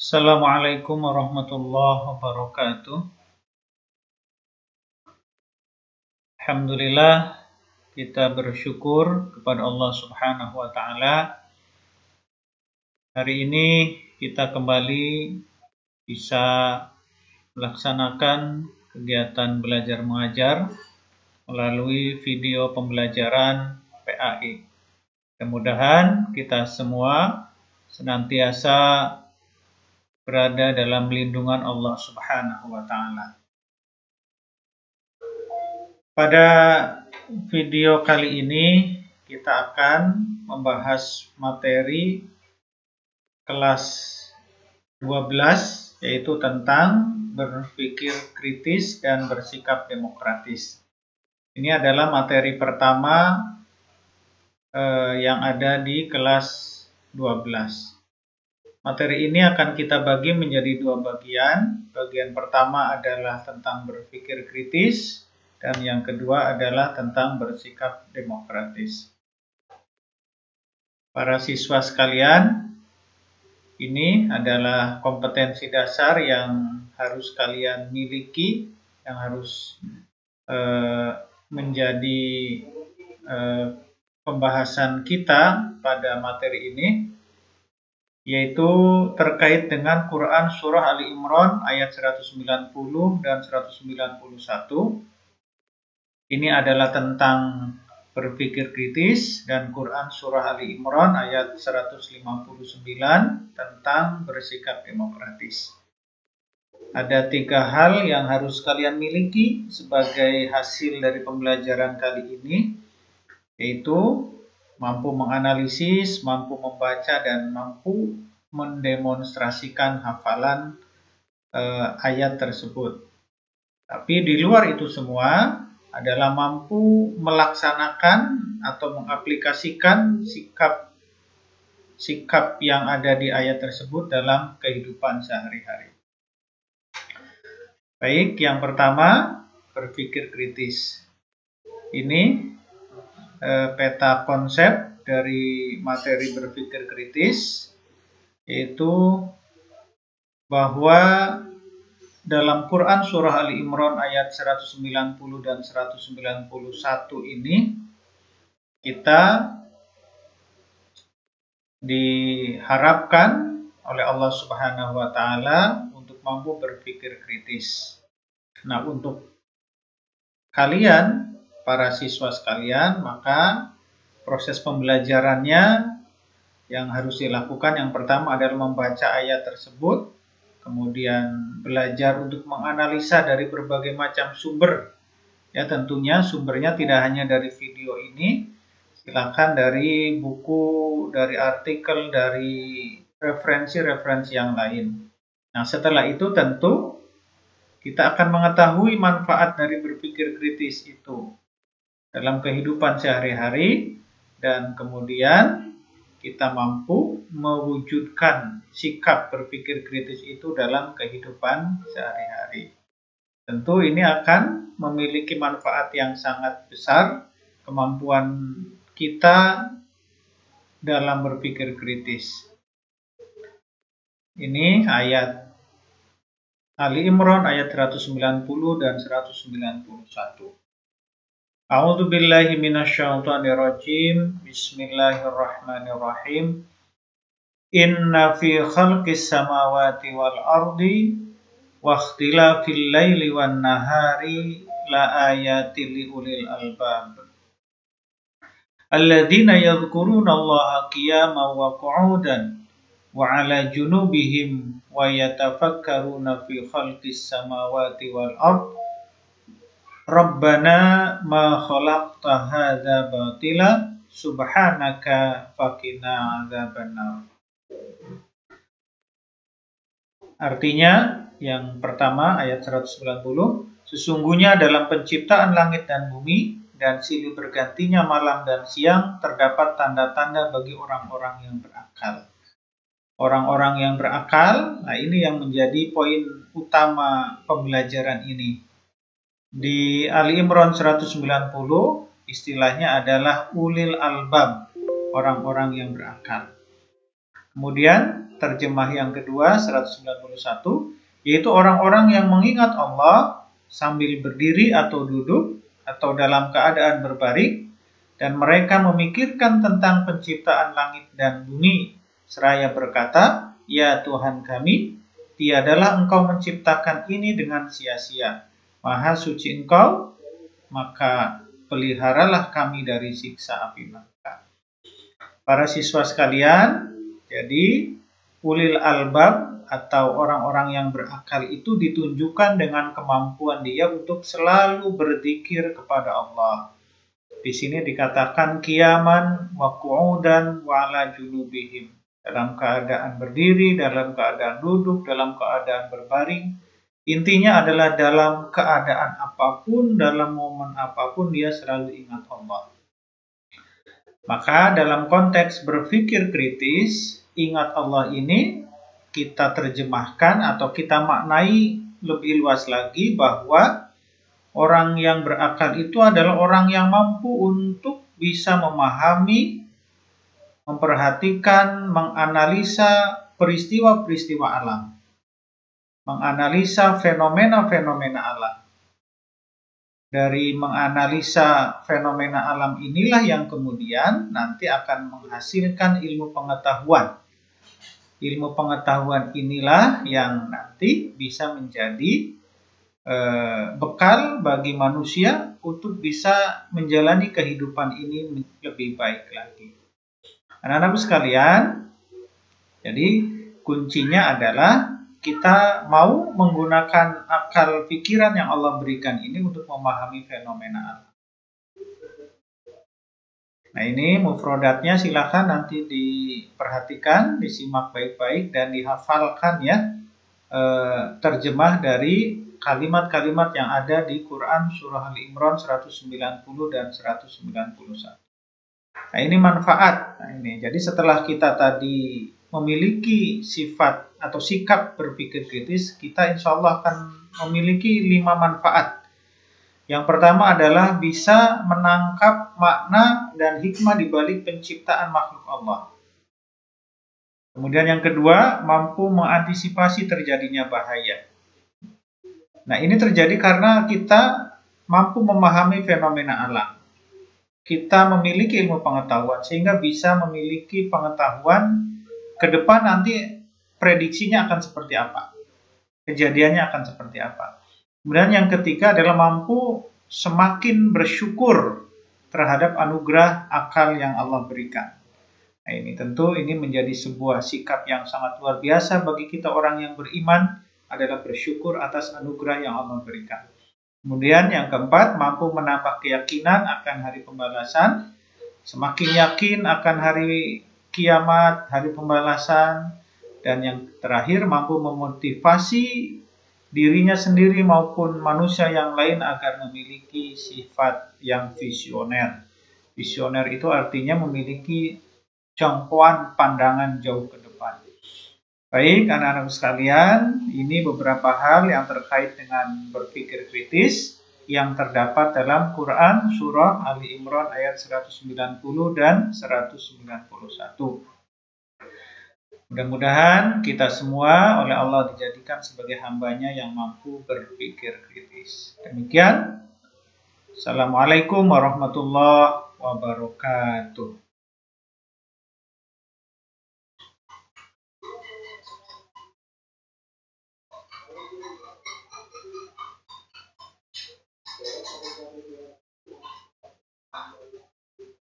Assalamualaikum warahmatullahi wabarakatuh. Alhamdulillah, kita bersyukur kepada Allah Subhanahu wa Ta'ala. Hari ini kita kembali bisa melaksanakan kegiatan belajar mengajar melalui video pembelajaran PAI. Mudah-mudahan kita semua senantiasa berada dalam lindungan Allah Subhanahu wa Ta'ala. Pada video kali ini kita akan membahas materi kelas 12, yaitu tentang berpikir kritis dan bersikap demokratis. Ini adalah materi pertama yang ada di kelas 12. Materi ini akan kita bagi menjadi dua bagian. Bagian pertama adalah tentang berpikir kritis, dan yang kedua adalah tentang bersikap demokratis. Para siswa sekalian, ini adalah kompetensi dasar yang harus kalian miliki, yang harus menjadi pembahasan kita pada materi ini, yaitu terkait dengan Quran Surah Ali Imran ayat 190 dan 191. Ini adalah tentang berpikir kritis, dan Quran Surah Ali Imran ayat 159 tentang bersikap demokratis. Ada 3 hal yang harus kalian miliki sebagai hasil dari pembelajaran kali ini, yaitu mampu menganalisis, mampu membaca, dan mampu mendemonstrasikan hafalan ayat tersebut. Tapi di luar itu semua adalah mampu melaksanakan atau mengaplikasikan sikap yang ada di ayat tersebut dalam kehidupan sehari-hari. Baik, yang pertama, berpikir kritis. Ini peta konsep dari materi berpikir kritis, yaitu bahwa dalam Quran Surah Ali Imran ayat 190 dan 191 ini kita diharapkan oleh Allah Subhanahu wa Ta'ala untuk mampu berpikir kritis. Nah, untuk kalian, para siswa sekalian, maka proses pembelajarannya yang harus dilakukan yang pertama adalah membaca ayat tersebut, kemudian belajar untuk menganalisa dari berbagai macam sumber. Ya, tentunya sumbernya tidak hanya dari video ini, silakan dari buku, dari artikel, dari referensi-referensi yang lain. Nah, setelah itu tentu kita akan mengetahui manfaat dari berpikir kritis itu dalam kehidupan sehari-hari, dan kemudian kita mampu mewujudkan sikap berpikir kritis itu dalam kehidupan sehari-hari. Tentu ini akan memiliki manfaat yang sangat besar, kemampuan kita dalam berpikir kritis. Ini ayat Ali Imran ayat 190 dan 191. A'udzu billahi minasyaitonir rajim. Bismillahirrahmanirrahim. Inna fi khalqis samawati wal ardi wa ikhtilafil laili wan nahari la ayatin liulil albab. Alladzina yadhkuruna Allaha qiyaman wa qu'udan wa 'ala junubihim wa yatafakkaruna fi khalqis samawati wal ardi Rabbana ma khalaqta hadza batila subhanaka faqina adzabannar. Artinya, yang pertama ayat 190, sesungguhnya dalam penciptaan langit dan bumi dan silih bergantinya malam dan siang terdapat tanda-tanda bagi orang-orang yang berakal. Orang-orang yang berakal, nah ini yang menjadi poin utama pembelajaran ini. Di Ali Imran 190, istilahnya adalah ulil albab, orang-orang yang berakal. Kemudian terjemah yang kedua 191, yaitu orang-orang yang mengingat Allah sambil berdiri atau duduk atau dalam keadaan berbaring, dan mereka memikirkan tentang penciptaan langit dan bumi, seraya berkata, "Ya Tuhan kami, tiadalah Engkau menciptakan ini dengan sia-sia. Maha suci Engkau, maka peliharalah kami dari siksa api neraka." Para siswa sekalian, jadi ulil albab atau orang-orang yang berakal itu ditunjukkan dengan kemampuan dia untuk selalu berzikir kepada Allah. Di sini dikatakan qiyaman wa qu'udan wa ala junubihim, dalam keadaan berdiri, dalam keadaan duduk, dalam keadaan berbaring. Intinya adalah dalam keadaan apapun, dalam momen apapun dia selalu ingat Allah. Maka dalam konteks berpikir kritis, ingat Allah ini kita terjemahkan atau kita maknai lebih luas lagi bahwa orang yang berakal itu adalah orang yang mampu untuk bisa memahami, memperhatikan, menganalisa peristiwa-peristiwa alam, menganalisa fenomena-fenomena alam. Dari menganalisa fenomena alam inilah yang kemudian nanti akan menghasilkan ilmu pengetahuan. Ilmu pengetahuan inilah yang nanti bisa menjadi bekal bagi manusia untuk bisa menjalani kehidupan ini lebih baik lagi. Anak-anak sekalian, jadi kuncinya adalah kita mau menggunakan akal pikiran yang Allah berikan ini untuk memahami fenomena alam. Nah, ini mufrodatnya silakan nanti diperhatikan, disimak baik-baik dan dihafalkan ya, terjemah dari kalimat-kalimat yang ada di Quran surah Al-Imran 190 dan 191. Nah, ini manfaat. Nah, ini. Jadi setelah kita tadi memiliki sifat atau sikap berpikir kritis, kita insya Allah akan memiliki 5 manfaat. Yang pertama adalah bisa menangkap makna dan hikmah di balik penciptaan makhluk Allah. Kemudian yang kedua, mampu mengantisipasi terjadinya bahaya. Nah, ini terjadi karena kita mampu memahami fenomena alam. Kita memiliki ilmu pengetahuan sehingga bisa memiliki pengetahuan ke depan nanti prediksinya akan seperti apa. Kejadiannya akan seperti apa. Kemudian yang ketiga adalah mampu semakin bersyukur terhadap anugerah akal yang Allah berikan. Nah, ini tentu ini menjadi sebuah sikap yang sangat luar biasa bagi kita orang yang beriman, adalah bersyukur atas anugerah yang Allah berikan. Kemudian yang keempat, mampu menambah keyakinan akan hari pembalasan. Semakin yakin akan hari kiamat, hari pembalasan. Dan yang terakhir, mampu memotivasi dirinya sendiri maupun manusia yang lain agar memiliki sifat yang visioner. Visioner itu artinya memiliki jangkauan pandangan jauh ke depan. Baik, anak-anak sekalian, ini beberapa hal yang terkait dengan berpikir kritis yang terdapat dalam Quran surah Ali Imran ayat 190 dan 191. Mudah-mudahan kita semua oleh Allah dijadikan sebagai hambanya yang mampu berpikir kritis. Demikian. Assalamualaikum warahmatullahi wabarakatuh.